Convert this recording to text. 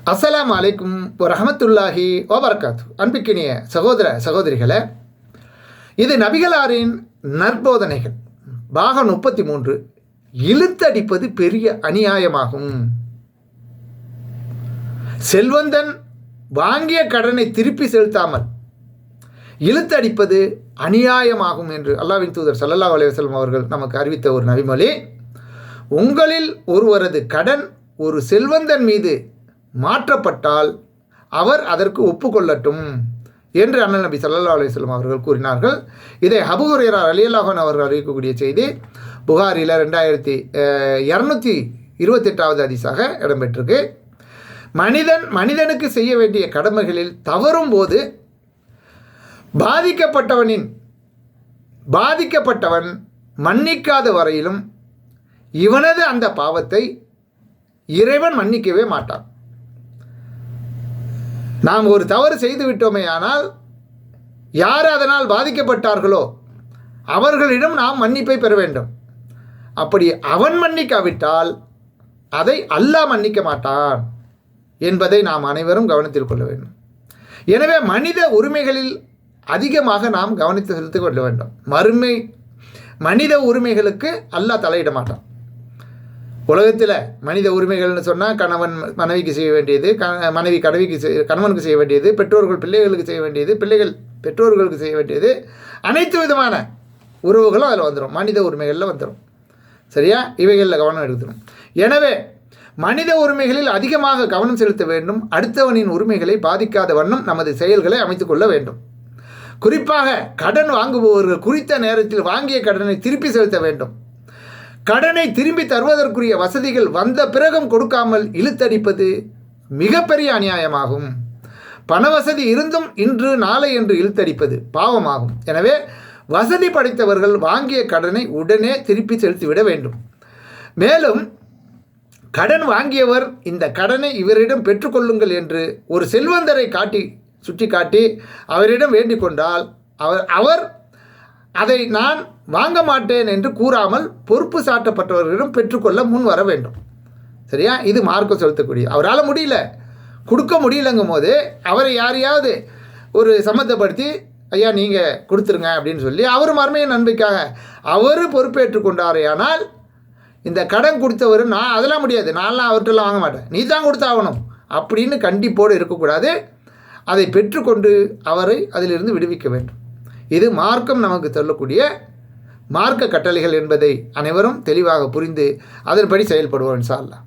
அஸ்ஸலாமு அலைக்கும் வரஹ்மத்துல்லாஹி வபரகாத்து. அன்பிக்கினிய சகோதர சகோதரிகளே, இது நபிகளாரின் நற்போதனைகள் பாகம் 33. இழுத்தடிப்பது பெரிய அநியாயமாகும். செல்வந்தன் வாங்கிய கடனை திருப்பி செலுத்தாமல் இழுத்தடிப்பது அநியாயமாகும் என்று அல்லாஹ்வின் தூதர் ஸல்லல்லாஹு அலைஹி வஸல்லம் அவர்கள் நமக்கு அறிவித்த ஒரு நபிமொழி. உங்களில் ஒருவரது கடன் ஒரு செல்வந்தன் மீது மாற்றப்பட்டால் அவர் அதற்கு ஒப்புக்கொள்ளட்டும் என்று அண்ணல் நபி ஸல்லல்லாஹு அலைஹி வஸல்லம் அவர்கள் கூறினார்கள். இதை அபூ ஹுரைரா ரலியல்லாஹு அன்ஹு அவர்கள் அறிவிக்கக்கூடிய செய்தி புகாரில் 2228வது ஹதீஸாக இடம்பெற்றிருக்கு. மனிதனுக்கு செய்ய வேண்டிய கடமைகளில் தவறும் போது பாதிக்கப்பட்டவன் மன்னிக்காத வரையிலும் இவனது அந்த பாவத்தை இறைவன் மன்னிக்கவே மாட்டான். நாம் ஒரு தவறு செய்து விட்டோமே ஆனால் யார் அதனால் பாதிக்கப்பட்டார்களோ அவர்களிடம் நாம் மன்னிப்பை பெற வேண்டும். அப்படி அவன் மன்னிக்காவிட்டால் அதை அல்லாஹ் மன்னிக்க மாட்டான் என்பதை நாம் அனைவரும் கவனத்தில் கொள்ள வேண்டும். எனவே மனித உரிமைகளில் அதிகமாக நாம் கவனித்து செலுத்திக் கொள்ள வேண்டும். மனித உரிமைகளுக்கு அல்லாஹ் தலையிட மாட்டான். உலகத்தில் மனித உரிமைகள்னு சொன்னால் கணவன் மனைவிக்கு செய்ய வேண்டியது, மனைவி கணவனுக்கு செய்ய வேண்டியது, பெற்றோர்கள் பிள்ளைகளுக்கு செய்ய வேண்டியது, பிள்ளைகள் பெற்றோர்களுக்கு செய்ய வேண்டியது, அனைத்து விதமான உறவுகளும் அதில் வந்துடும், மனித உரிமைகளில் வந்துடும். சரியா? இவைகளில் கவனம் எடுக்கணும். எனவே மனித உரிமைகளில் அதிகமாக கவனம் செலுத்த வேண்டும். அடுத்தவனின் உரிமைகளை பாதிக்காத வண்ணம் நமது செயல்களை அமைத்துக் கொள்ள வேண்டும். குறிப்பாக கடன் வாங்குபவர்கள் குறித்த நேரத்தில் வாங்கிய கடனை திருப்பி செலுத்த வேண்டும். கடனை திரும்பி தருவதற்குரிய வசதிகள் வந்த பிறகும் கொடுக்காமல் இழுத்தடிப்பது மிகப்பெரிய அநியாயமாகும். பண வசதி இருந்தும் இன்று நாளை என்று இழுத்தடிப்பது பாவமாகும். எனவே வசதி படைத்தவர்கள் வாங்கிய கடனை உடனே திருப்பி செலுத்திவிட வேண்டும். மேலும் கடன் வாங்கியவர் இந்த கடனை இவரிடம் பெற்றுக்கொள்ளுங்கள் என்று ஒரு செல்வந்தரை சுட்டி காட்டி அவரிடம் வேண்டிக் கொண்டால் அவர் அதை நான் வாங்க மாட்டேன் என்று கூறாமல் பொறுப்பு சாட்டப்பட்டவர்களிடம் பெற்றுக்கொள்ள முன் வர வேண்டும். சரியா? இது மார்க்கம் செலுத்தக்கூடிய. அவரால் கொடுக்க முடியலங்கும் போது அவரை யாரையாவது ஒரு சம்மந்தப்படுத்தி ஐயா நீங்கள் கொடுத்துருங்க அப்படின்னு சொல்லி அவர் மறுமைய நன்மைக்காக அவர் பொறுப்பேற்று கொண்டாரே. ஆனால் இந்த கடன் கொடுத்தவர் நான் அதெல்லாம் முடியாது, நான்லாம் அவர்கிட்டலாம் வாங்க மாட்டேன், நீ தான் கொடுத்தாகணும் அப்படின்னு கண்டிப்போடு இருக்கக்கூடாது. அதை பெற்றுக்கொண்டு அவரை அதிலிருந்து விடுவிக்க வேண்டும். இது மார்க்கம் நமக்கு சொல்லக்கூடிய மார்க்க கட்டளைகள் என்பதை அனைவரும் தெளிவாக புரிந்து அதன்படி செயல்படுவோம் இன்ஷா அல்லாஹ்.